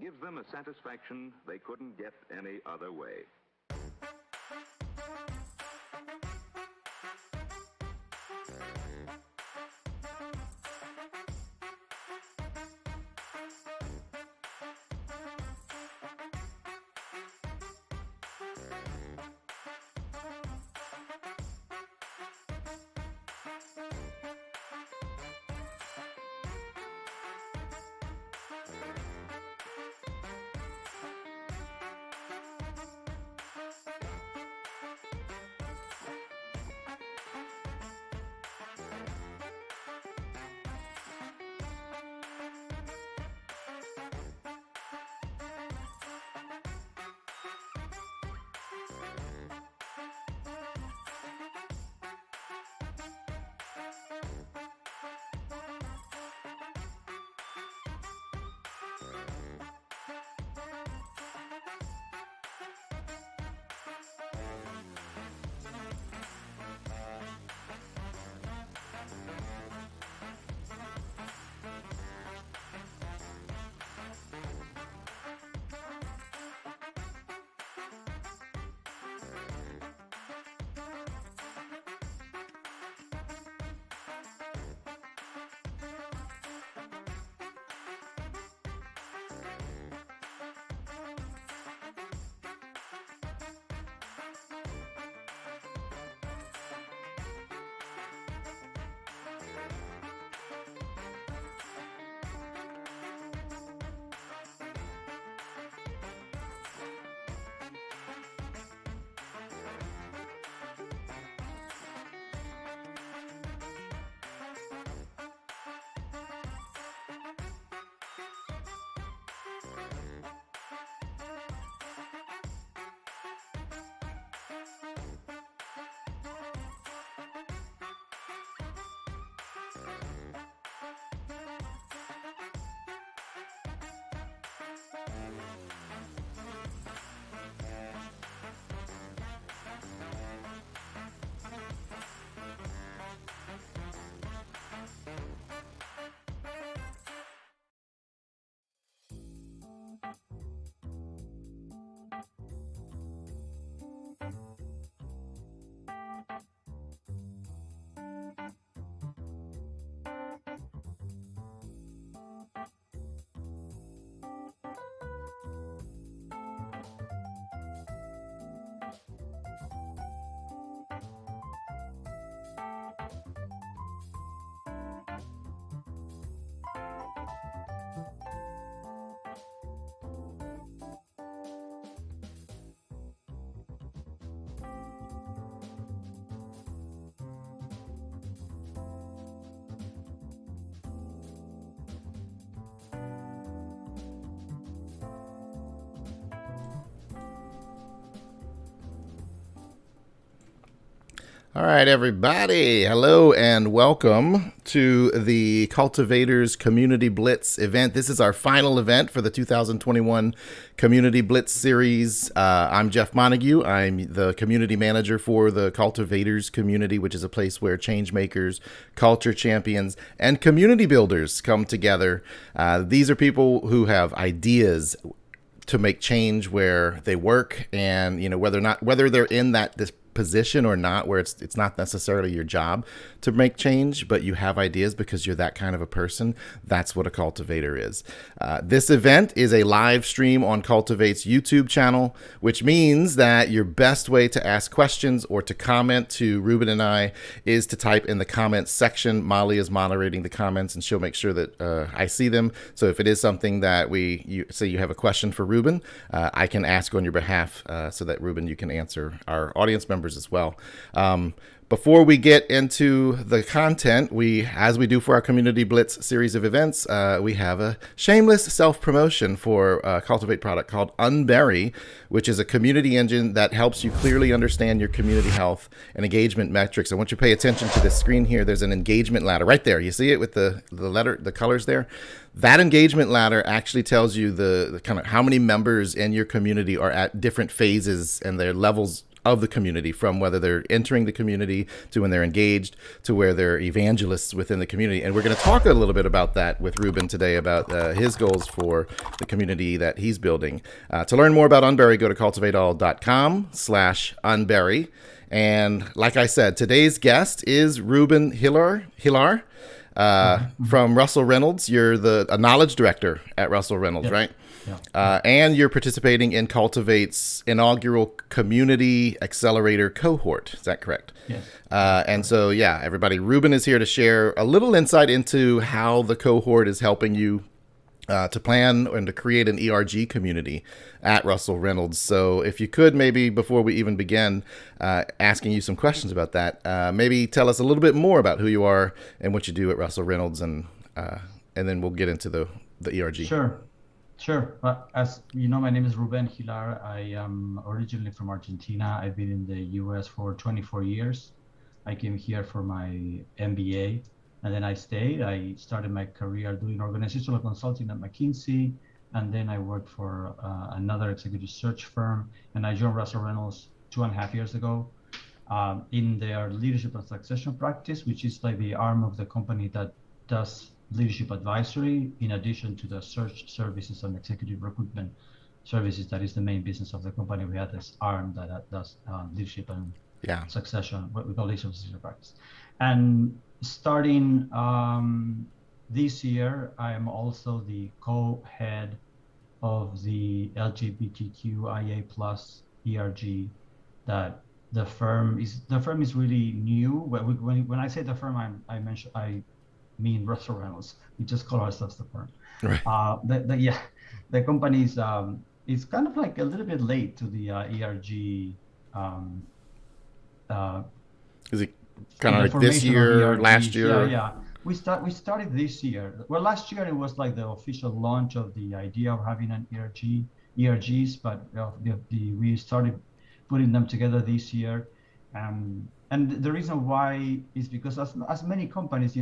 gives them a satisfaction they couldn't get any other way. All right, everybody. Hello and welcome to the Cultivators Community Blitz event. This is our final event for the 2021 Community Blitz series. I'm Jeff Montague. I'm the community manager for the Cultivators community, which is a place where change makers, culture champions, and community builders come together. These are people who have ideas to make change where they work, and whether they're in this position or not, where it's not necessarily your job to make change, but you have ideas because you're that kind of a person. That's what a cultivator is. This event is a live stream on Cultivate's YouTube channel, which means that your best way to ask questions or to comment to Reuben and I is to type in the comments section. Molly is moderating the comments, and she'll make sure that I see them. So if it is something that you say you have a question for Reuben, I can ask on your behalf so that Reuben, you can answer our audience members as well. Before we get into the content, as we do for our Community Blitz series of events, we have a shameless self-promotion for a Cultivate product called Unberry, which is a community engine that helps you clearly understand your community health and engagement metrics. I want you to pay attention to this screen here. There's an engagement ladder right there. You see it with the colors there? That engagement ladder actually tells you the kind of how many members in your community are at different phases and their levels of the community, from whether they're entering the community to when they're engaged to where they're evangelists within the community. And we're going to talk a little bit about that with Reuben today, about his goals for the community that he's building. To learn more about Unberry, go to cultivateall.com/Unberry. And like I said, today's guest is Reuben Hilar. From Russell Reynolds. You're a knowledge director at Russell Reynolds, right? Yeah. And you're participating in Cultivate's inaugural Community Accelerator cohort. Is that correct? Yes. And so, yeah, everybody, Reuben is here to share a little insight into how the cohort is helping you to plan and to create an ERG community at Russell Reynolds. So if you could, maybe before we even begin asking you some questions about that, maybe tell us a little bit more about who you are and what you do at Russell Reynolds, and then we'll get into the ERG. Sure. As you know, my name is Reuben Hilar. I am originally from Argentina. I've been in the US for 24 years. I came here for my MBA. And then I stayed. I started my career doing organizational consulting at McKinsey. And then I worked for another executive search firm. And I joined Russell Reynolds 2.5 years ago in their leadership and succession practice, which is like the arm of the company that does leadership advisory, in addition to the search services and executive recruitment services. That is the main business of the company. We have this arm that does leadership and succession, what we call leadership and succession practice. And starting this year, I am also the co-head of the LGBTQIA+ ERG. That the firm is really new. When I say the firm, I mean Russell Reynolds. We just call ourselves the firm. Right. The company is it's kind of like a little bit late to the ERG. Is it kind of like this year, last year? Yeah. We started this year. Well, last year it was like the official launch of the idea of having an ERGs, but we started putting them together this year. And the reason why is because as many companies,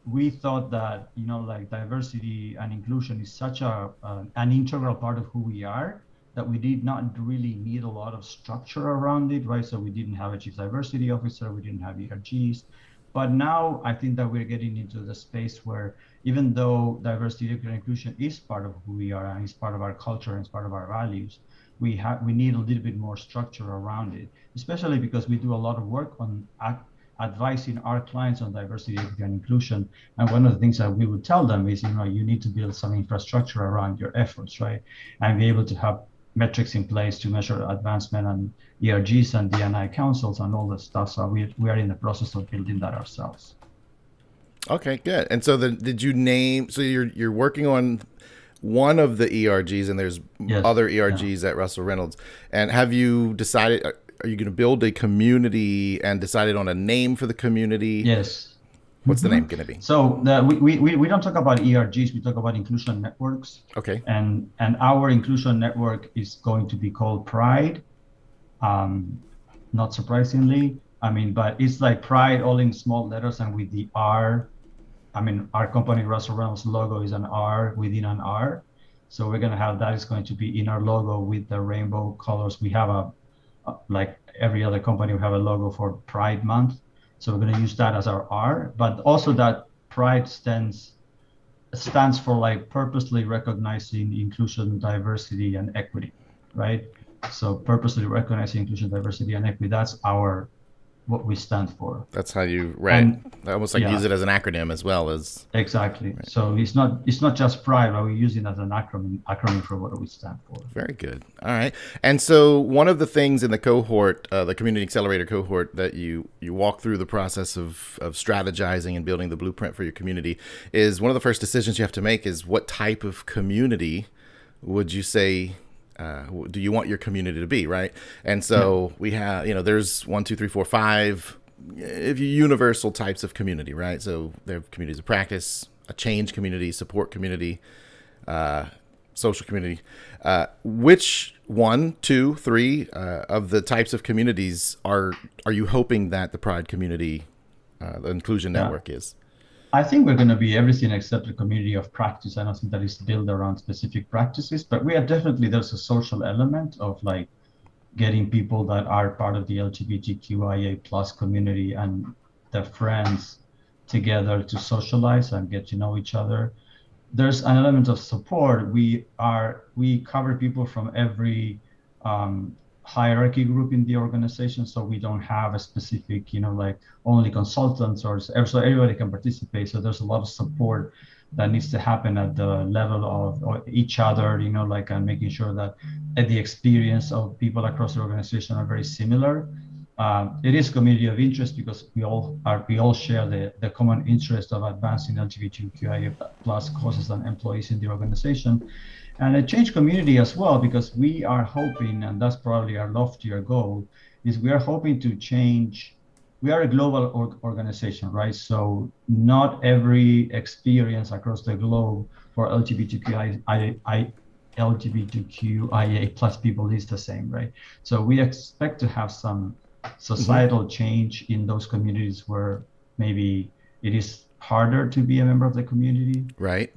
we thought that, like diversity and inclusion is such an integral part of who we are, that we did not really need a lot of structure around it, right? So we didn't have a chief diversity officer, we didn't have ERGs. But now I think that we're getting into the space where, even though diversity and inclusion is part of who we are and is part of our culture and it's part of our values, we need a little bit more structure around it, especially because we do a lot of work on advising our clients on diversity, equity, and inclusion. And one of the things that we would tell them is, you need to build some infrastructure around your efforts, right? And be able to have metrics in place to measure advancement and ERGs and D&I councils and all that stuff. So we are in the process of building that ourselves. Okay, good. And so did you name? So you're working on one of the ERGs, and there's other ERGs at Russell Reynolds. And have you decided? Are you going to build a community and decided on a name for the community? Yes. What's the name going to be? So we don't talk about ERGs, we talk about inclusion networks. Okay. And our inclusion network is going to be called Pride. Not surprisingly, but it's like Pride all in small letters and with the R. Our company Russell Reynolds logo is an R within an R. So we're going to have that is going to be in our logo with the rainbow colors. We have like every other company, we have a logo for Pride Month. So we're going to use that as our R, but also that Pride stands for like purposely recognizing inclusion, diversity, and equity, right? So purposely recognizing inclusion, diversity, and equity, that's what we stand for. That's how you almost like use it as an acronym as well as. Exactly. Right. So it's not just Pride, but we use it as an acronym for what we stand for. Very good. All right. And so one of the things in the cohort, the Community Accelerator cohort, that you walk through the process of strategizing and building the blueprint for your community is one of the first decisions you have to make is what type of community would you say do you want your community to be, right? And so we have, there's 1, 2, 3, 4, 5 universal types of community, right? So there are communities of practice, a change community, support community, social community. Which 1, 2, 3 of the types of communities are you hoping that the Pride community, the Inclusion Network is? I think we're going to be everything except a community of practice. I don't think that is built around specific practices, but there's a social element of like getting people that are part of the LGBTQIA plus community and their friends together to socialize and get to know each other. There's an element of support. We cover people from every hierarchy group in the organization, so we don't have a specific, like only consultants or so everybody can participate. So there's a lot of support that needs to happen at the level of each other, like and making sure that the experience of people across the organization are very similar. It is community of interest because we all share the common interest of advancing LGBTQIA plus causes and employees in the organization, and a change community as well, because we are hoping, and that's probably our loftier goal, is we are hoping to change. We are a global organization, right? So not every experience across the globe for LGBTQIA plus people is the same, right? So we expect to have some societal change in those communities where maybe it is harder to be a member of the community, right?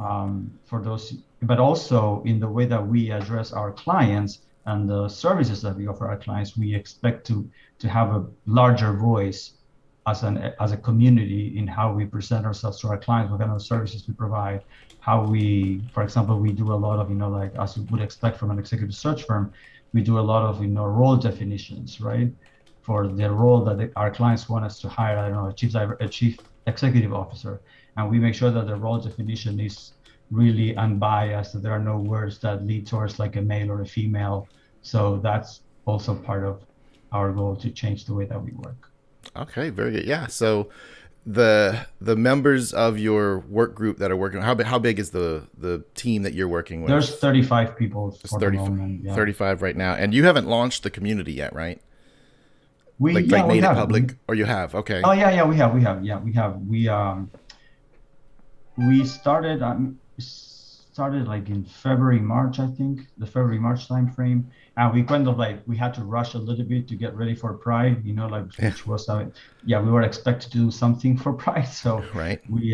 For those, but also in the way that we address our clients and the services that we offer our clients, we expect to have a larger voice as a community in how we present ourselves to our clients, what kind of services we provide, how we, for example, we do a lot of, like as you would expect from an executive search firm, we do a lot of, role definitions, right? For the role that our clients want us to hire, I don't know, a chief executive officer. And we make sure that the role definition is really unbiased, that there are no words that lead towards like a male or a female. So that's also part of our goal to change the way that we work. Okay, very good. Yeah. So the members of your work group that are working, how big is the team that you're working with? There's 35 people for 30, the moment. Yeah. 35 right now. And you haven't launched the community yet, right? We made it public, or you have? Okay. Oh yeah, we have. We started like in February, March, I think, the February, March timeframe. And we kind of we had to rush a little bit to get ready for Pride, which was, we were expected to do something for Pride. So right. We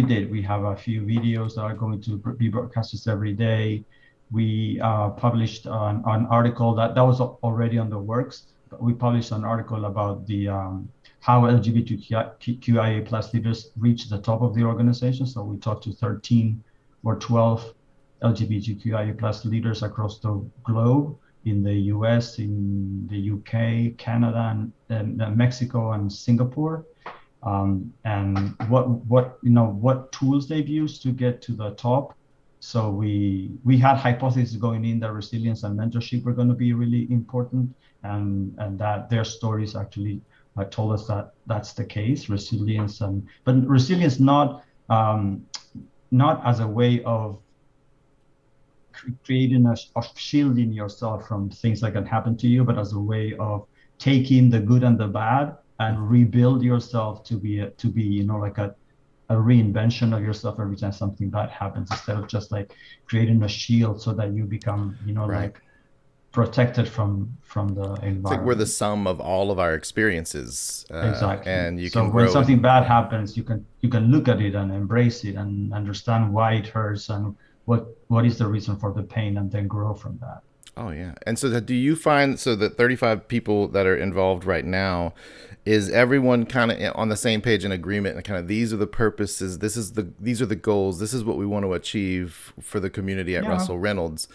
did. We have a few videos that are going to be broadcasted every day. We published an article that was already on the works. But we published an article about the how LGBTQIA plus leaders reach the top of the organization. So we talked to 13 or 12 LGBTQIA plus leaders across the globe, in the US, in the UK, Canada, and Mexico and Singapore. And what tools they've used to get to the top. So we had hypotheses going in that resilience and mentorship were going to be really important, and that their stories actually told us that that's the case. Resilience, but resilience not as a way of creating a shielding yourself from things that can happen to you, but as a way of taking the good and the bad and rebuild yourself to be like a reinvention of yourself every time something bad happens, instead of just like creating a shield so that you become, right, like protected from the environment. It's like we're the sum of all of our experiences. Exactly. And you so can when something bad happens, you can look at it and embrace it and understand why it hurts and what is the reason for the pain, and then grow from that. Oh yeah. And so do you find, so the 35 people that are involved right now, is everyone kind of on the same page in agreement, and kind of these are the purposes, these are the goals, this is what we want to achieve for the community at Russell Reynolds,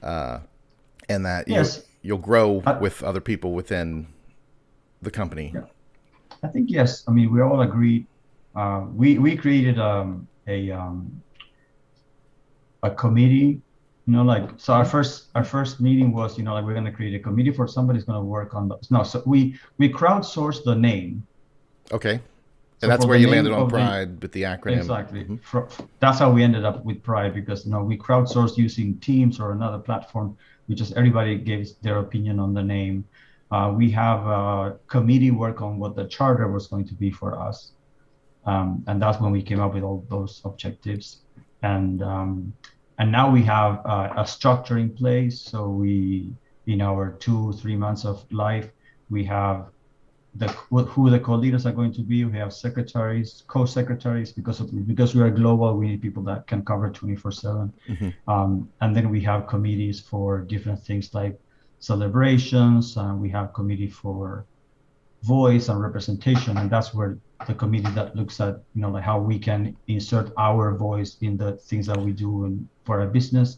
and that you'll grow with other people within the company? Yeah. I think yes. I mean, we all agreed. We created a committee. So our first meeting was, we're going to create a committee for somebody's going to work on those. No, so we crowdsourced the name. Okay. And so that's where you landed on Pride with the acronym. Exactly. Mm-hmm. That's how we ended up with Pride, because we crowdsourced using Teams or another platform, which is everybody gave their opinion on the name. We have a committee work on what the charter was going to be for us. And that's when we came up with all those objectives. And now we have a structure in place. So we, in our 2-3 months of life, we have who the co-leaders are going to be. We have secretaries, co-secretaries, because we are global. We need people that can cover 24/7. Mm-hmm. And then we have committees for different things like celebrations, we have committee for voice and representation, and that's where the committee that looks at, like how we can insert our voice in the things that we do for our business.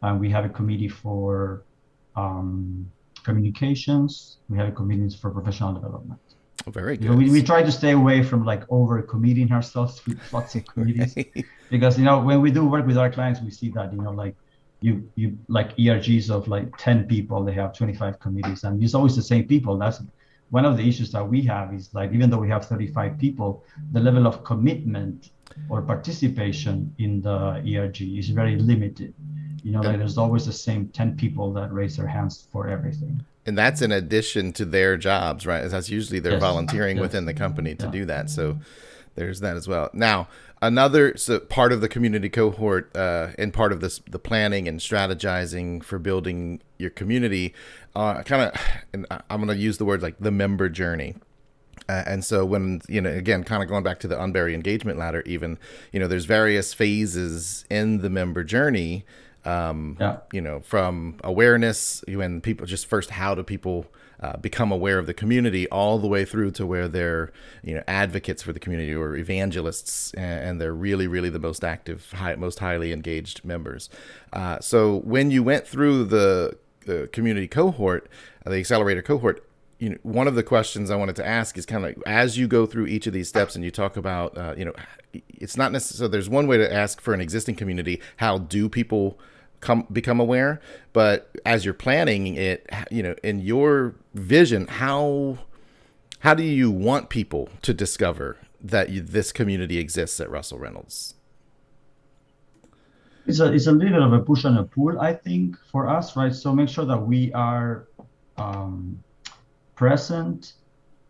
And we have a committee for communications. We have a committee for professional development. Very good. We try to stay away from like over committing ourselves with lots of committees, because when we do work with our clients, we see that like you like ERGs of like 10 people, they have 25 committees, and it's always the same people. That's one of the issues that we have, is like, even though we have 35 people, the level of commitment or participation in the ERG is very limited. Like there's always the same 10 people that raise their hands for everything. And that's in addition to their jobs, right? That's usually they're volunteering within the company to do that. So there's that as well. Now, another part of the community cohort and part of the planning and strategizing for building your community, and I'm going to use the word like the member journey. And so when, again, kind of going back to the Unberry engagement ladder, even, there's various phases in the member journey. From awareness, when people just first, how do people become aware of the community, all the way through to where they're, advocates for the community or evangelists, and they're really, really the most active, most highly engaged members. So when you went through the community cohort, the accelerator cohort, one of the questions I wanted to ask is kind of like, as you go through each of these steps and you talk about, it's not necessarily, so there's one way to ask for an existing community, how do people become aware? But as you're planning it, in your vision, how do you want people to discover that this community exists at Russell Reynolds? It's a little bit of a push and a pull, I think, for us, right? So make sure that we are present.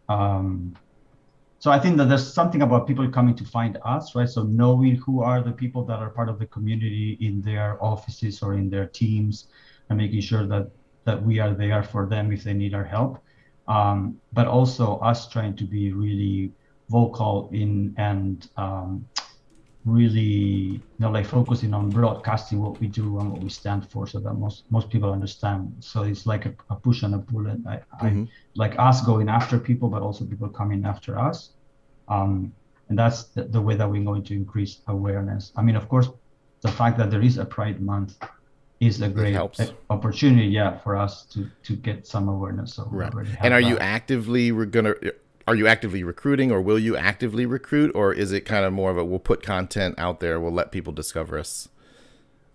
So I think that there's something about people coming to find us, right? So knowing who are the people that are part of the community in their offices or in their teams, and making sure that we are there for them if they need our help. But also us trying to be really vocal and really, like focusing on broadcasting what we do and what we stand for, so that most people understand. So it's like a push and a pull, and I like us going after people, but also people coming after us. And that's the way that we're going to increase awareness. I mean, of course, the fact that there is a Pride Month is a great opportunity, for us to get some awareness. So right. And are you actively are you actively recruiting, or will you actively recruit, or is it kind of more of a, we'll put content out there, we'll let people discover us?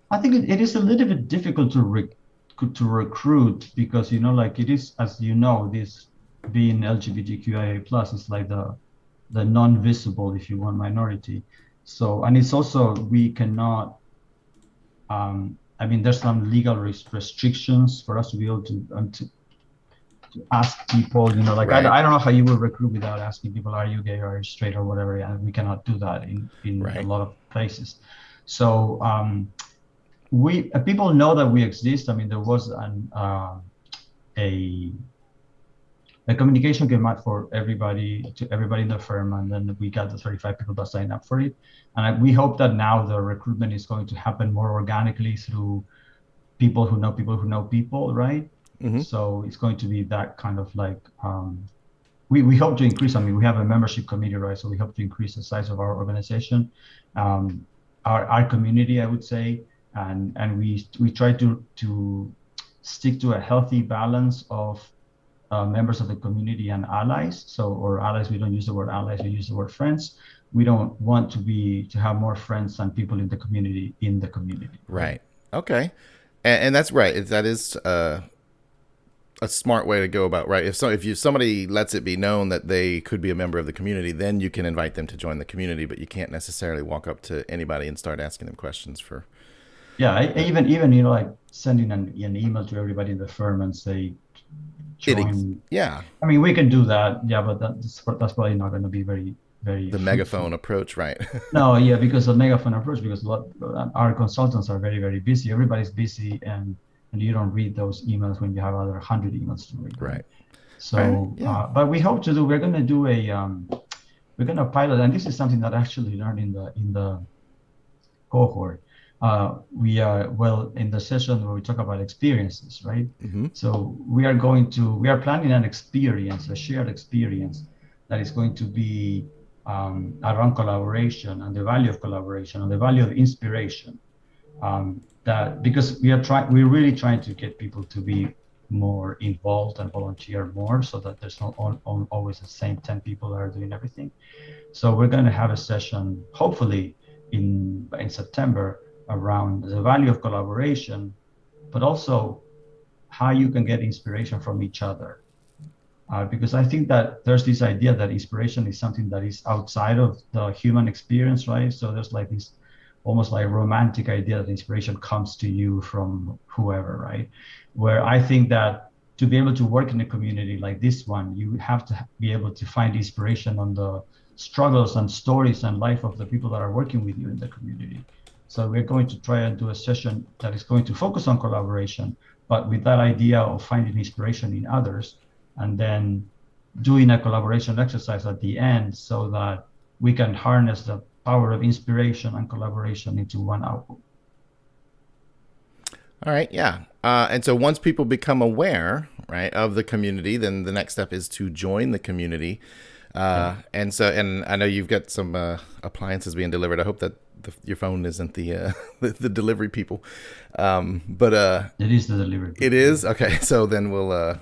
I think it is a little bit difficult to recruit, because, like it is, as this being LGBTQIA plus is like the non-visible, if you want, minority. So, and it's also, we cannot, there's some legal restrictions for us to be able to ask people, like, right. I don't know how you would recruit without asking people, are you gay or are you straight or whatever, and we cannot do that in right. a lot of places. So people know that we exist. There was a communication came out for everybody in the firm, and then we got the 35 people that signed up for it. And we hope that now the recruitment is going to happen more organically through people who know people, right? Mm-hmm. So it's going to be that kind of like, we hope to increase. We have a membership committee, right? So we hope to increase the size of our organization, our community, I would say, and we try to stick to a healthy balance of members of the community and allies. So, or allies, we don't use the word allies, we use the word friends. We don't want to have more friends than people in the community. Right. Okay. And that's right. That is a smart way to go about, right? If somebody lets it be known that they could be a member of the community, then you can invite them to join the community, but you can't necessarily walk up to anybody and start asking them questions for. Yeah, even like sending an email to everybody in the firm and say, join. Yeah. We can do that. Yeah, but that's probably not going to be very the fruitful. Megaphone approach, right? No, yeah, because the megaphone approach, because our consultants are very, very busy. Everybody's busy, and you don't read those emails when you have other 100 emails to read. Right. So, but we hope to we're going to do we're going to pilot, and this is something that I actually learned in the cohort. we are, well, in the session where we talk about experiences, right? Mm-hmm. So we are planning an experience, a shared experience that is going to be around collaboration and the value of collaboration and the value of inspiration. That because we're really trying to get people to be more involved and volunteer more, so that there's not always the same 10 people that are doing everything. So we're going to have a session, hopefully in September, around the value of collaboration, but also how you can get inspiration from each other. Because I think that there's this idea that inspiration is something that is outside of the human experience, right? So there's like this almost like romantic idea that inspiration comes to you from whoever, right? Where I think that to be able to work in a community like this one, you have to be able to find inspiration on the struggles and stories and life of the people that are working with you in the community. So we're going to try and do a session that is going to focus on collaboration, but with that idea of finding inspiration in others, and then doing a collaboration exercise at the end so that we can harness the power of inspiration and collaboration into one output. All right, yeah. And so once people become aware, right, of the community, then the next step is to join the community. And I know you've got some appliances being delivered. I hope that your phone isn't the the delivery people. But it is the delivery people. It is? Okay, so then we'll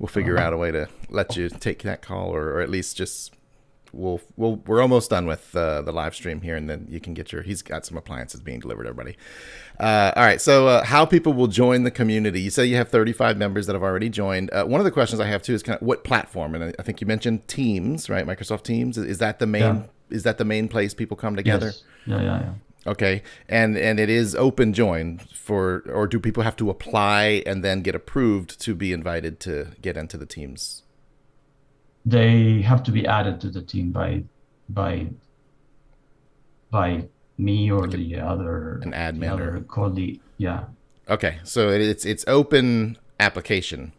figure out a way to let you take that call, or at least just we're almost done with the live stream here, and then you can get he's got some appliances being delivered, everybody. All right, so how people will join the community. You say you have 35 members that have already joined. One of the questions I have too is kind of what platform, and I think you mentioned Teams, right? Microsoft Teams. Is that the main? Yeah. Is that the main place people come together? Yes. Yeah. Okay, and it is open join or do people have to apply and then get approved to be invited to get into the teams? They have to be added to the team by me or like an admin or colleague. Yeah. Okay, so it's open application.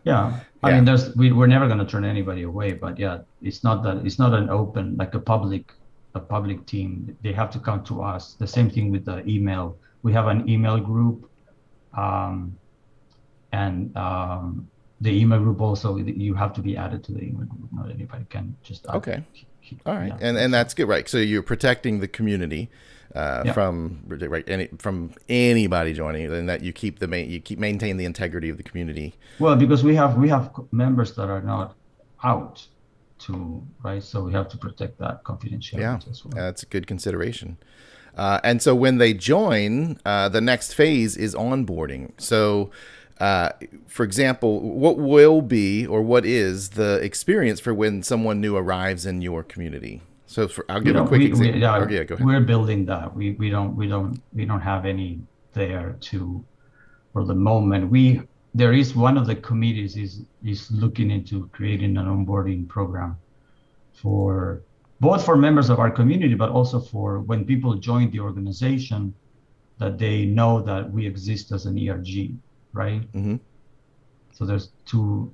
Yeah. I mean, we're never going to turn anybody away, but yeah, it's not an open, like a public team. They have to come to us. The same thing with the email. We have an email group, and the email group also, you have to be added to the email group. Not anybody can just add. Okay. All right. Yeah. And that's good, right? So you're protecting the community from anybody joining, and that you maintain the integrity of the community. Well, because we have members that are not out too, right? So we have to protect that confidentiality as well. That's a good consideration. And so when they join, the next phase is onboarding. So for example, what will be or what is the experience for when someone new arrives in your community? So I'll give a quick example. Go ahead. We're building that. We don't have any there for the moment. There is one of the committees is looking into creating an onboarding program for both for members of our community, but also for when people join the organization, that they know that we exist as an ERG, right? Mm-hmm. So there's 2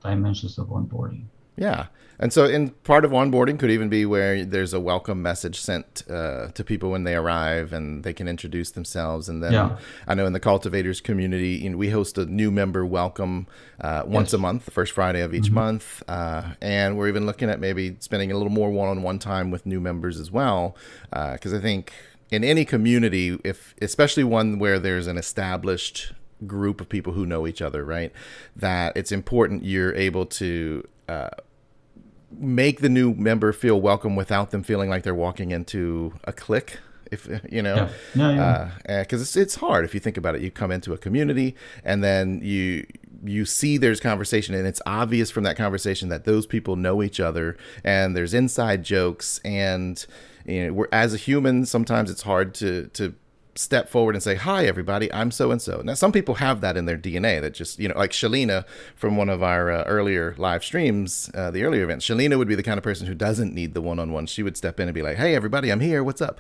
dimensions of onboarding. Yeah. And so in part of onboarding could even be where there's a welcome message sent to people when they arrive, and they can introduce themselves. And then I know in the Cultivators community, we host a new member welcome once a month, the first Friday of each month. And we're even looking at maybe spending a little more one-on-one time with new members as well. Because I think in any community, especially one where there's an established group of people who know each other, right, that it's important you're able to make the new member feel welcome without them feeling like they're walking into a clique, if because it's hard if you think about it. You come into a community and then you see there's conversation, and it's obvious from that conversation that those people know each other, and there's inside jokes, and we're, as a human, sometimes it's hard to step forward and say, hi, everybody, I'm so-and-so. Now, some people have that in their DNA, that just, like Shalina from one of our earlier live streams, the earlier events. Shalina would be the kind of person who doesn't need the one-on-one. She would step in and be like, hey, everybody, I'm here. What's up?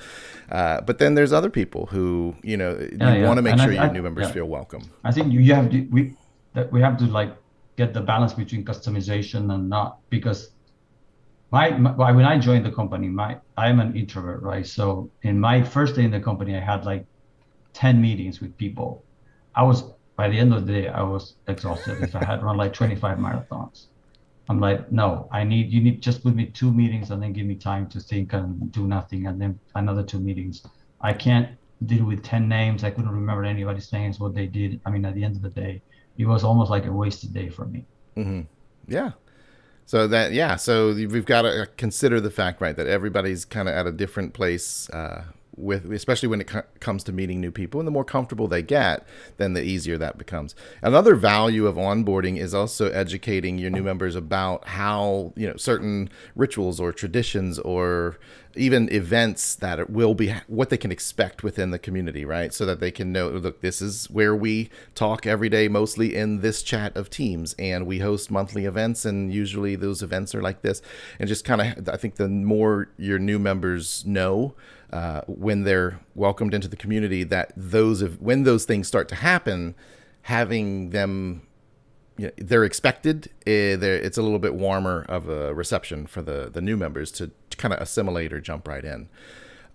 But then there's other people who, you want to make sure your new members feel welcome. I think we have to like get the balance between customization and not, because when I joined the company, I'm an introvert, right? So in my first day in the company, I had like 10 meetings with people. By the end of the day, I was exhausted if I had run like 25 marathons. I'm like, no, you need just put me 2 meetings and then give me time to think and do nothing. And then another 2 meetings. I can't deal with 10 names. I couldn't remember anybody's names, what they did. I mean, at the end of the day, it was almost like a wasted day for me. Mm-hmm. Yeah. So we've got to consider the fact, right, that everybody's kind of at a different place especially when it comes to meeting new people, and the more comfortable they get, then the easier that becomes. Another value of onboarding is also educating your new members about how, certain rituals or traditions or even events that will be what they can expect within the community, right? So that they can know, look, this is where we talk every day, mostly in this chat of Teams, and we host monthly events, and usually those events are like this. And just kind of, I think the more your new members know, when they're welcomed into the community, that when those things start to happen, having them, they're expected. It's a little bit warmer of a reception for the new members to kind of assimilate or jump right in.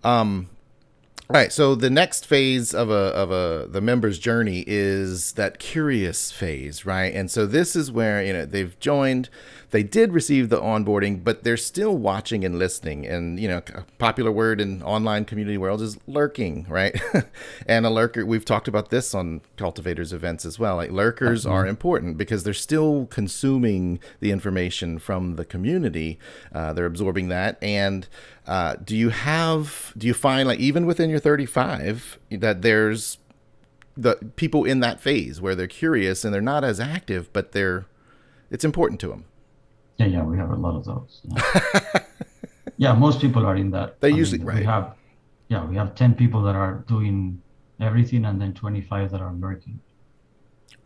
All right, so the next phase of the member's journey is that curious phase, right? And so this is where, they've joined, they did receive the onboarding, but they're still watching and listening. And, a popular word in online community world is lurking, right? And a lurker, we've talked about this on Cultivators events as well. Like, lurkers are important because they're still consuming the information from the community. They're absorbing that. And do you find, like, even within your 35, that there's the people in that phase where they're curious and they're not as active, but it's important to them? Yeah, we have a lot of those. Yeah, most people are in that. Right. We have 10 people that are doing everything, and then 25 that are lurking.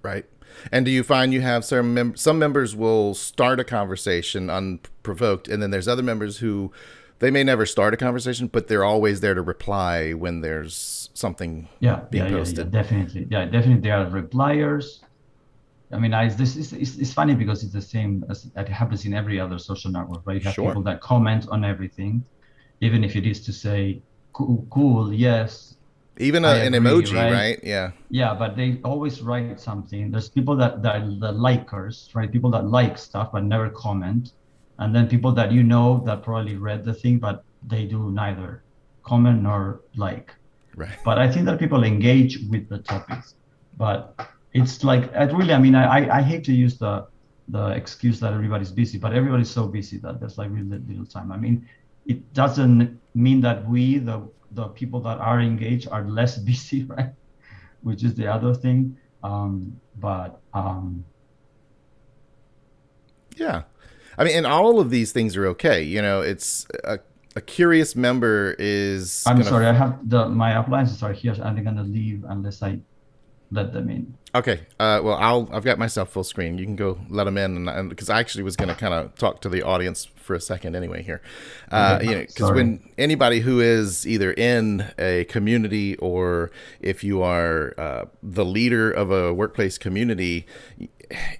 Right. And do you find you have some members will start a conversation unprovoked, and then there's other members who they may never start a conversation, but they're always there to reply when there's something being posted? Yeah, definitely. Yeah, definitely. There are repliers. I mean, it's funny because it's the same as it happens in every other social network, right? You have people that comment on everything, even if it is to say, cool, yes. Even an emoji, right? Yeah. Yeah, but they always write something. There's people that are the likers, right? People that like stuff but never comment. And then people that that probably read the thing, but they do neither comment nor like. Right. But I think that people engage with the topics. But it's like, I hate to use the excuse that everybody's busy, but everybody's so busy that there's like really little time. I mean, it doesn't mean that we, the people that are engaged, are less busy, right? Which is the other thing. Yeah. I mean, and all of these things are okay. It's a curious member is. I'm sorry, I have my appliances are here, and they're gonna leave unless I let them in. Okay. Well, I've got myself full screen. You can go let them in, and because I actually was going to kind of talk to the audience for a second anyway here. Because when anybody who is either in a community or if you are the leader of a workplace community,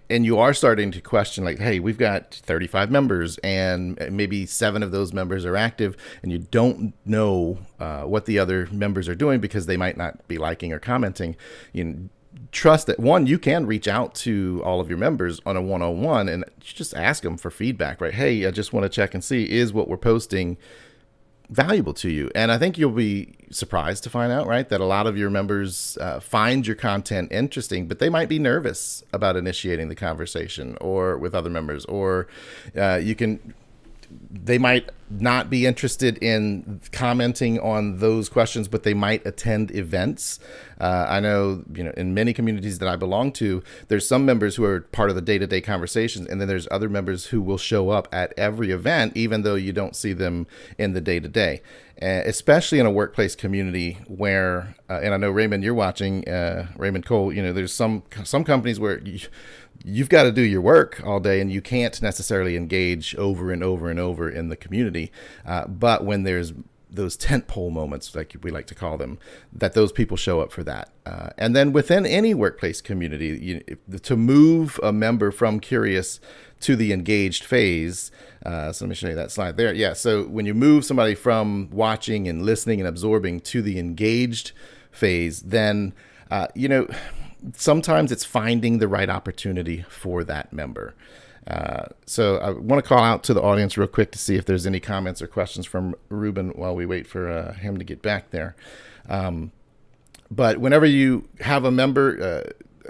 and you are starting to question, like, hey, we've got 35 members and maybe 7 of those members are active, and you don't know what the other members are doing because they might not be liking or commenting, trust that, one, you can reach out to all of your members on a one-on-one and just ask them for feedback, right? Hey, I just want to check and see, is what we're posting valuable to you? And I think you'll be surprised to find out, right, that a lot of your members find your content interesting, but they might be nervous about initiating the conversation or with other members, or they might not be interested in commenting on those questions, but they might attend events. I know, in many communities that I belong to, there's some members who are part of the day-to-day conversations, and then there's other members who will show up at every event, even though you don't see them in the day-to-day. Especially in a workplace community where, and I know, Raymond, you're watching, Raymond Cole, there's some companies where you've got to do your work all day and you can't necessarily engage over and over and over in the community. But when there's those tentpole moments, like we like to call them, that those people show up for that. And then within any workplace community, to move a member from curious to the engaged phase. So let me show you that slide there. Yeah. So when you move somebody from watching and listening and absorbing to the engaged phase, then, sometimes it's finding the right opportunity for that member. So I want to call out to the audience real quick to see if there's any comments or questions from Reuben while we wait for him to get back there. But whenever you have a member,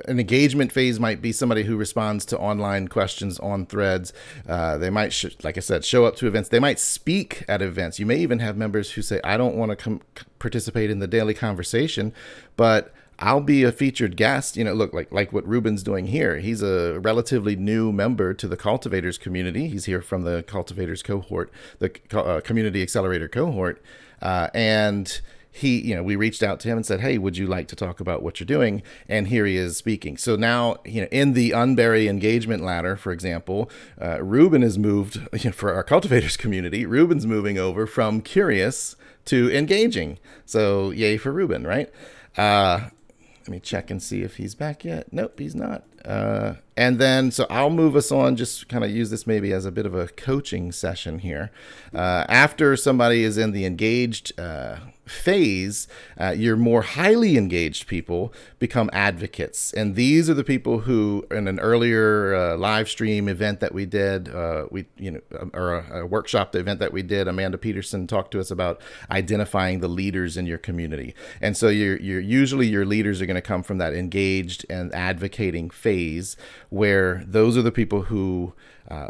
an engagement phase might be somebody who responds to online questions on threads. They might, like I said, show up to events. They might speak at events. You may even have members who say, I don't want to participate in the daily conversation, but I'll be a featured guest. Look, like what Reuben's doing here. He's a relatively new member to the cultivators community. He's here from the cultivators cohort, the community accelerator cohort. And we reached out to him and said, hey, would you like to talk about what you're doing? And here he is speaking. So now, in the Unberry engagement ladder, for example, Reuben has moved, for our cultivators community, Reuben's moving over from curious to engaging. So yay for Reuben, right? Let me check and see if he's back yet. Nope, he's not. And then, so I'll move us on, just kind of use this maybe as a bit of a coaching session here. After somebody is in the engaged phase, your more highly engaged people become advocates. And these are the people who, in an earlier live stream event that we did, or a workshop event that we did, Amanda Peterson talked to us about identifying the leaders in your community. And so usually your leaders are going to come from that engaged and advocating phase, where those are the people who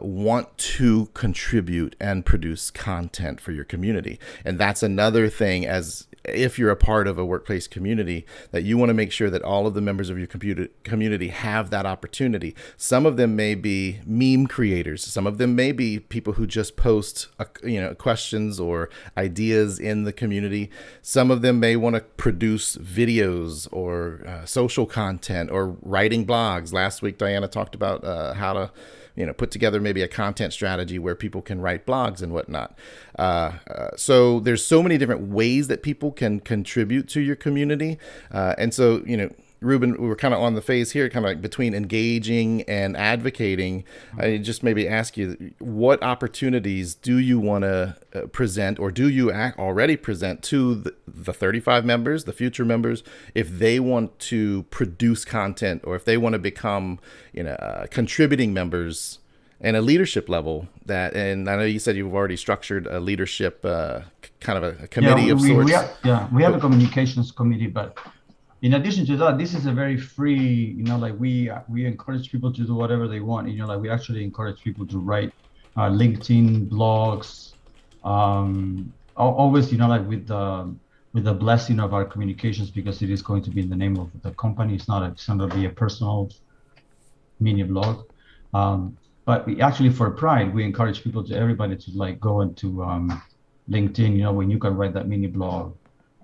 want to contribute and produce content for your community. And that's another thing, as if you're a part of a workplace community, that you want to make sure that all of the members of your community have that opportunity. Some of them may be meme creators. Some of them may be people who just post questions or ideas in the community. Some of them may want to produce videos or social content or writing blogs. Last week, Diana talked about how to put together maybe a content strategy where people can write blogs and whatnot. So there's so many different ways that people can contribute to your community. And so, Reuben, we were kind of on the phase here, kind of like between engaging and advocating. I just maybe ask you, what opportunities do you want to present, or do you already present to the 35 members, the future members, if they want to produce content, or if they want to become, contributing members and a leadership level? And I know you said you've already structured a leadership kind of a committee of sorts. We have a communications committee, but in addition to that, this is a very free, we encourage people to do whatever they want. We actually encourage people to write LinkedIn blogs, always, with the blessing of our communications, because it is going to be in the name of the company. It's not going to be a personal mini blog. But we actually, for Pride, we encourage everybody to go into LinkedIn, when you can write that mini blog,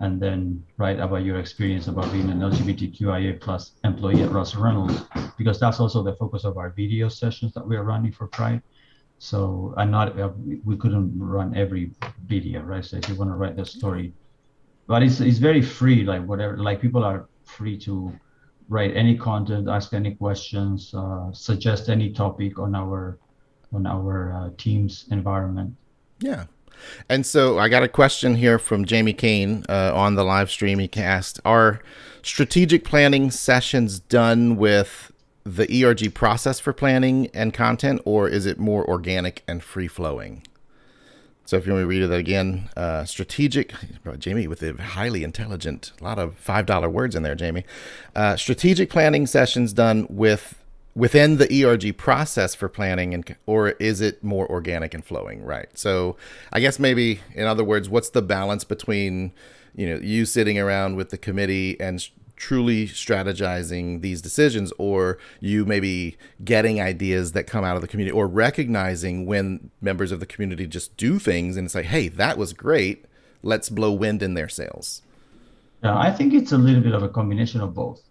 and then write about your experience about being an LGBTQIA plus employee at Russell Reynolds, because that's also the focus of our video sessions that we are running for Pride. So we couldn't run every video, right? So if you want to write the story, but it's very free, people are free to write any content, ask any questions, suggest any topic on our team's environment. Yeah. And so I got a question here from Jamie Kane on the live stream. He asked, are strategic planning sessions done with the ERG process for planning and content, or is it more organic and free-flowing? So if you want me to read it again, strategic, Jamie with the highly intelligent, a lot of $5 words in there, Jamie. Strategic planning sessions done within the ERG process for planning, or is it more organic and flowing? Right. So I guess maybe, in other words, what's the balance between, you sitting around with the committee and truly strategizing these decisions, or you maybe getting ideas that come out of the community, or recognizing when members of the community just do things and say, hey, that was great, let's blow wind in their sails? Yeah, I think it's a little bit of a combination of both.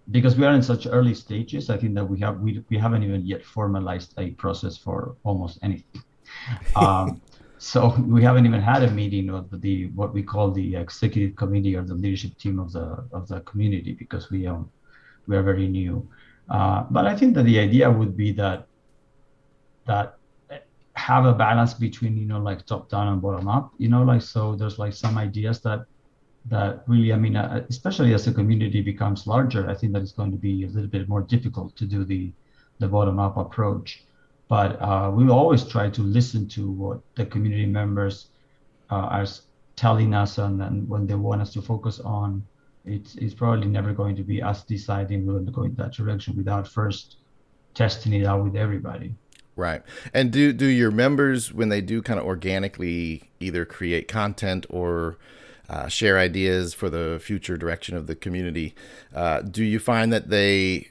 Because we are in such early stages, I think that we haven't even yet formalized a process for almost anything. So we haven't even had a meeting of the what we call the executive committee or the leadership team of the community, because we are very new. But I think that the idea would be that have a balance between, you know, like top down and bottom up, you know, like, so there's like some ideas that really, I mean, especially as the community becomes larger, I think that it's going to be a little bit more difficult to do the bottom up approach. But we always try to listen to what the community members are telling us, and then when they want us to focus on, it's probably never going to be us deciding we're going to go in that direction without first testing it out with everybody. Right. And do your members, when they do kind of organically either create content or share ideas for the future direction of the community, do you find that they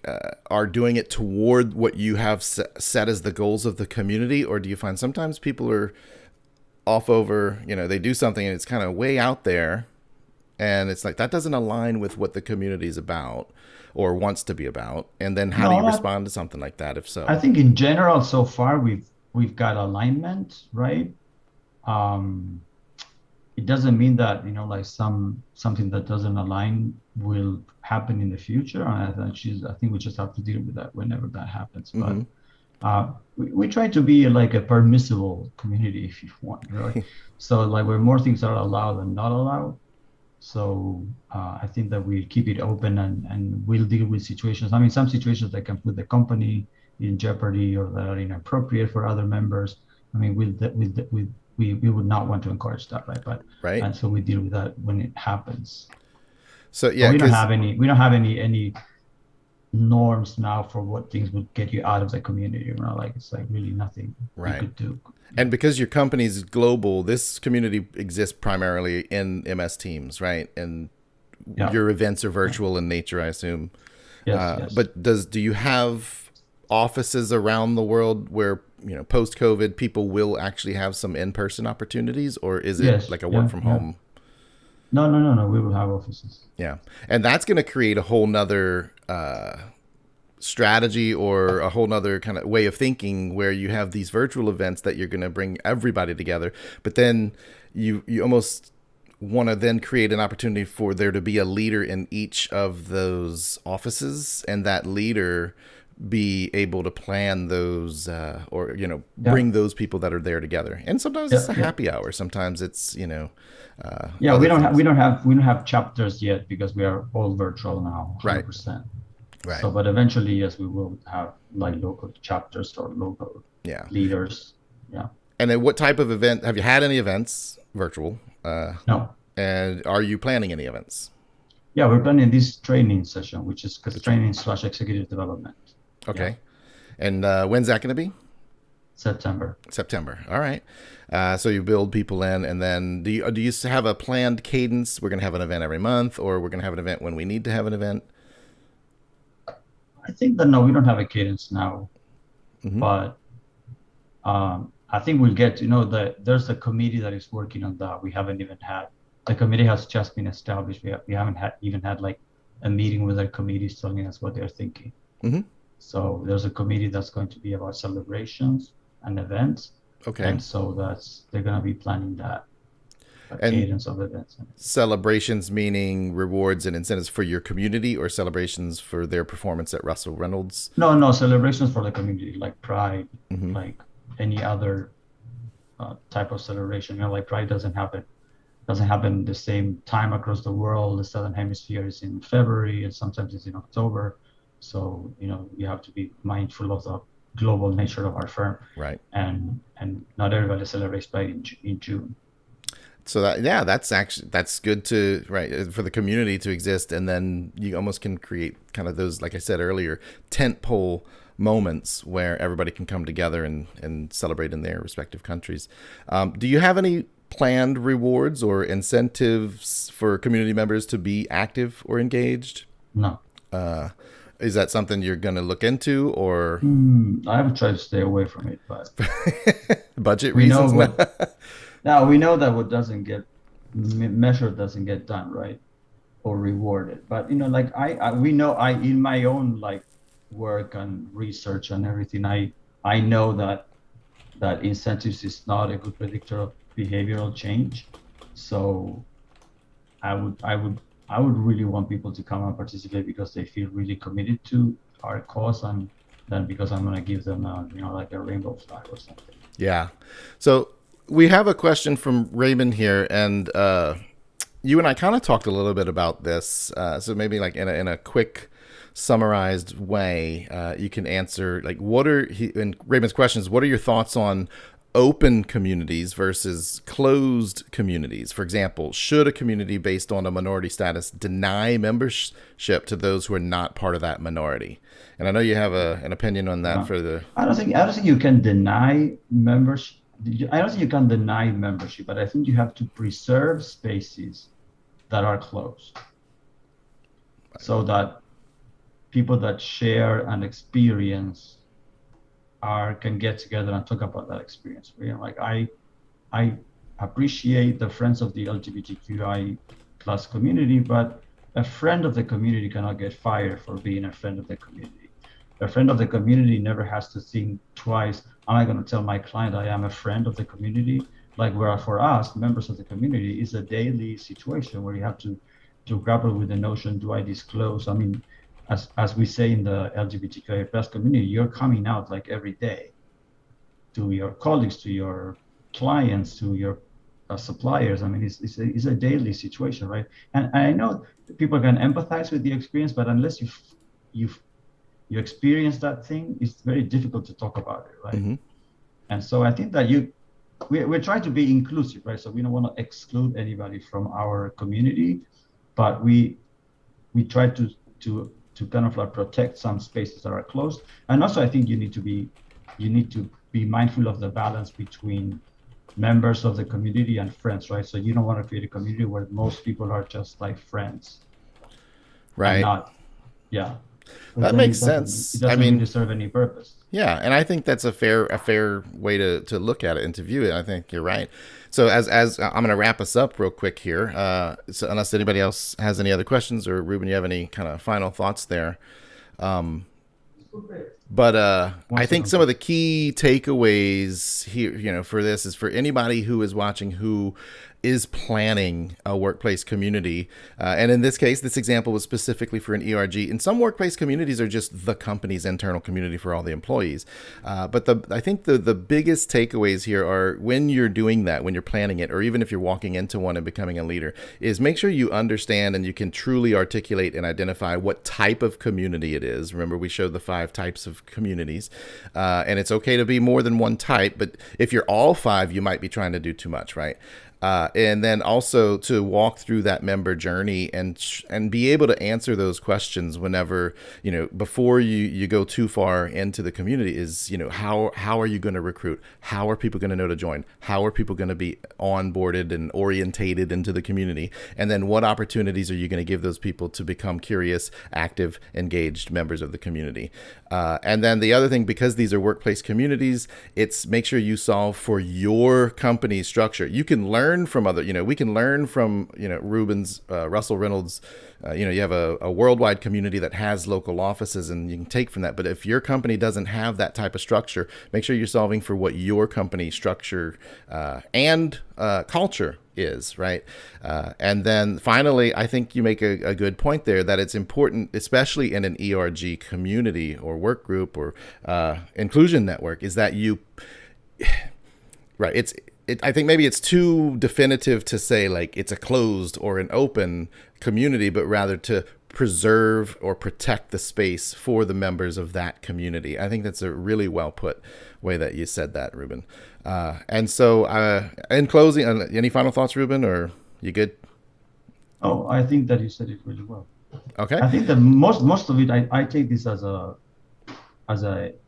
are doing it toward what you have set as the goals of the community? Or do you find sometimes people are off over, you know, they do something and it's kind of way out there and it's like, that doesn't align with what the community is about or wants to be about? And then how do you respond to something like that, if so? I think in general, so far, we've got alignment, right? It doesn't mean that, you know, like something that doesn't align will happen in the future. And I think we just have to deal with that whenever that happens. Mm-hmm. But we try to be like a permissible community, if you want, right? So like where more things are allowed than not allowed. So I think that we keep it open and we'll deal with situations. I mean, some situations that can put the company in jeopardy or that are inappropriate for other members. I mean, we would not want to encourage that, right? But right. And so we deal with that when it happens. So yeah, but we don't have any norms now for what things would get you out of the community. You know, like it's like really nothing you could do. And because your company's global, this community exists primarily in MS Teams, right? And your events are virtual in nature, I assume. Yes. But do you have offices around the world where, you know, post-COVID, people will actually have some in-person opportunities, or is it like a work from home? No. We will have offices. Yeah. And that's going to create a whole nother strategy or a whole nother kind of way of thinking, where you have these virtual events that you're going to bring everybody together, but then you almost want to then create an opportunity for there to be a leader in each of those offices, and that leader be able to plan those or, you know, bring those people that are there together. And sometimes it's a happy hour. Sometimes it's, you know, we don't have chapters yet because we are all virtual now, 100%. Right. So, but eventually, yes, we will have like local chapters or local leaders. Yeah. And then what type of event, have you had any events virtual? No. And are you planning any events? Yeah, we're planning this training session, which is training/executive development. Okay. Yeah. And when's that going to be? September. All right. So you build people in, and then do you have a planned cadence? We're going to have an event every month, or we're going to have an event when we need to have an event? I think that no, we don't have a cadence now, but I think we'll get to know that there's a committee that is working on that. We haven't even had, the committee has just been established. We haven't even had like a meeting with our committees telling us what they're thinking. Mm-hmm. So there's a committee that's going to be about celebrations and events. Okay. And so they're going to be planning that. Cadence of events. Celebrations meaning rewards and incentives for your community, or celebrations for their performance at Russell Reynolds? No, celebrations for the community, like Pride, like any other type of celebration. You know, like Pride doesn't happen the same time across the world. The Southern Hemisphere is in February, and sometimes it's in October. So, you know, you have to be mindful of the global nature of our firm. Right. And not everybody celebrates Pride in June. So that's good to, for the community to exist. And then you almost can create kind of those, like I said earlier, tentpole moments where everybody can come together and celebrate in their respective countries. Do you have any planned rewards or incentives for community members to be active or engaged? No. Is that something you're going to look into, or? I have tried to stay away from it, but budget reasons. Now we know that what doesn't get measured doesn't get done, right, or rewarded. But you know, like we know in my own like work and research and everything, I know that incentives is not a good predictor behavioral change. So I would really want people to come and participate because they feel really committed to our cause, and then because I'm going to give them like a rainbow flag or something. Yeah. So we have a question from Reuben here, and you and I kind of talked a little bit about this. So maybe like in a quick summarized way, you can answer like in Reuben's questions, what are your thoughts on open communities versus closed communities? For example, should a community based on a minority status deny membership to those who are not part of that minority? And I know you have an opinion on that for the. I don't think you can deny membership. I don't think you can deny membership, but I think you have to preserve spaces that are closed, so that people that share an experience can get together and talk about that experience. Like I appreciate the friends of the LGBTQI plus community, but a friend of the community cannot get fired for being a friend of the community. A friend of the community never has to think twice, am I going to tell my client I am a friend of the community? Like, where for us, members of the community, is a daily situation where you have to grapple with the notion, do I disclose? I mean, as we say in the LGBTQI plus community, you're coming out like every day to your colleagues, to your clients, to your suppliers. I mean, it's a daily situation, right? And I know people can empathize with the experience, but unless you experience that thing, it's very difficult to talk about it, right? Mm-hmm. And so I think that we're trying to be inclusive, right? So we don't want to exclude anybody from our community, but we try to kind of like protect some spaces that are closed. And also I think you need to be mindful of the balance between members of the community and friends, right? So you don't want to create a community where most people are just like friends. Right. Yeah. That makes sense. It doesn't really serve any purpose. Yeah, and I think that's a fair way to look at it and to view it. I think you're right. So as I'm going to wrap us up real quick here, so unless anybody else has any other questions, or Reuben, you have any kind of final thoughts there. But I think some of the key takeaways here, for this is for anybody who is watching who is planning a workplace community. And in this case, this example was specifically for an ERG. And some workplace communities are just the company's internal community for all the employees. But I think the biggest takeaways here are when you're doing that, when you're planning it, or even if you're walking into one and becoming a leader, is make sure you understand and you can truly articulate and identify what type of community it is. Remember, we showed the 5 types of communities. And it's okay to be more than one type, but if you're all 5, you might be trying to do too much, right? And then also to walk through that member journey and be able to answer those questions whenever, before you go too far into the community is, how are you going to recruit? How are people going to know to join? How are people going to be onboarded and orientated into the community? And then what opportunities are you going to give those people to become curious, active, engaged members of the community? And then the other thing, because these are workplace communities, it's make sure you solve for your company's structure. You can learn from other, we can learn from, Reuben's, Russell Reynolds, you have a worldwide community that has local offices and you can take from that. But if your company doesn't have that type of structure, make sure you're solving for what your company structure and culture is, right? And then finally, I think you make a good point there that it's important, especially in an ERG community or work group or inclusion network, is that right, I think maybe it's too definitive to say like it's a closed or an open community, but rather to preserve or protect the space for the members of that community. I think that's a really well put way that you said that, Reuben. And so in closing, any final thoughts, Reuben, or you good? Oh, I think that you said it really well. Okay. I think that most of it, I take this as it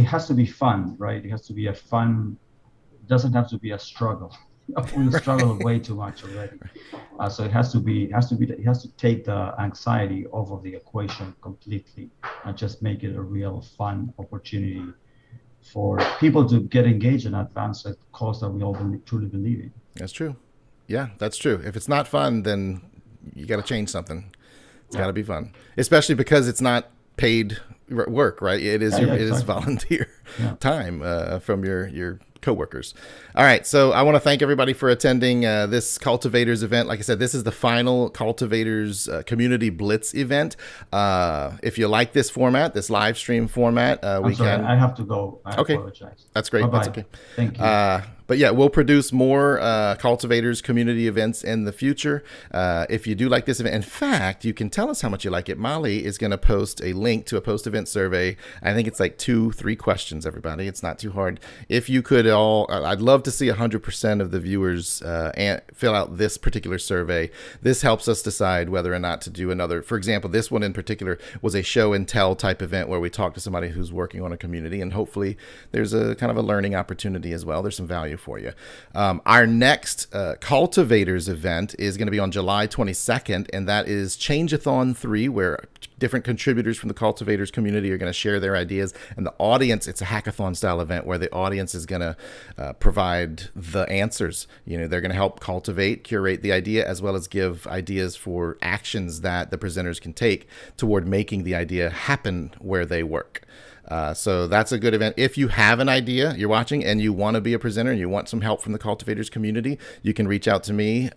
has to be fun, right? It has to be a fun. It doesn't have to be a struggle. We struggle way too much already. So it has to take the anxiety off of the equation completely and just make it a real fun opportunity for people to get engaged and advance a cause that we all truly believe in. That's true. Yeah, that's true. If it's not fun, then you got to change something. It's got to be fun, especially because it's not paid work, right? It is it is volunteer time from your coworkers. All right, so I want to thank everybody for attending this Cultivators event. Like I said, this is the final Cultivators Community Blitz event. If you like this format, this live stream format, I have to go. I apologize. That's great. Bye-bye. That's okay. Thank you. But yeah, we'll produce more Cultivators community events in the future. If you do like this event, in fact, you can tell us how much you like it. Molly is going to post a link to a post-event survey. I think it's like 2-3 questions, everybody. It's not too hard. If you could all, I'd love to see 100% of the viewers fill out this particular survey. This helps us decide whether or not to do another. For example, this one in particular was a show and tell type event where we talk to somebody who's working on a community, and hopefully there's a kind of a learning opportunity as well. There's some value for you. Our next Cultivators event is going to be on July 22nd, and that is Change-a-thon 3, where different contributors from the Cultivators community are going to share their ideas, and the audience, it's a hackathon style event where the audience is going to provide the answers. You know, they're going to help cultivate, curate the idea, as well as give ideas for actions that the presenters can take toward making the idea happen where they work. So that's a good event. If you have an idea, you're watching, and you want to be a presenter and you want some help from the Cultivators community, you can reach out to me.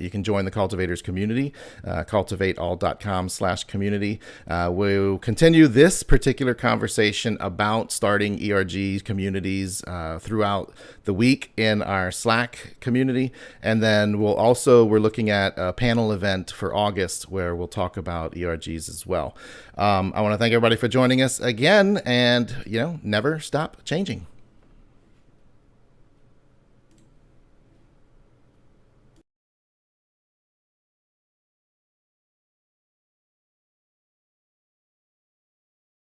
You can join the Cultivators community, cultivateall.com/community. We'll continue this particular conversation about starting ERG communities throughout the week in our Slack community. And then we're looking at a panel event for August where we'll talk about ERGs as well. I want to thank everybody for joining us again, and never stop changing.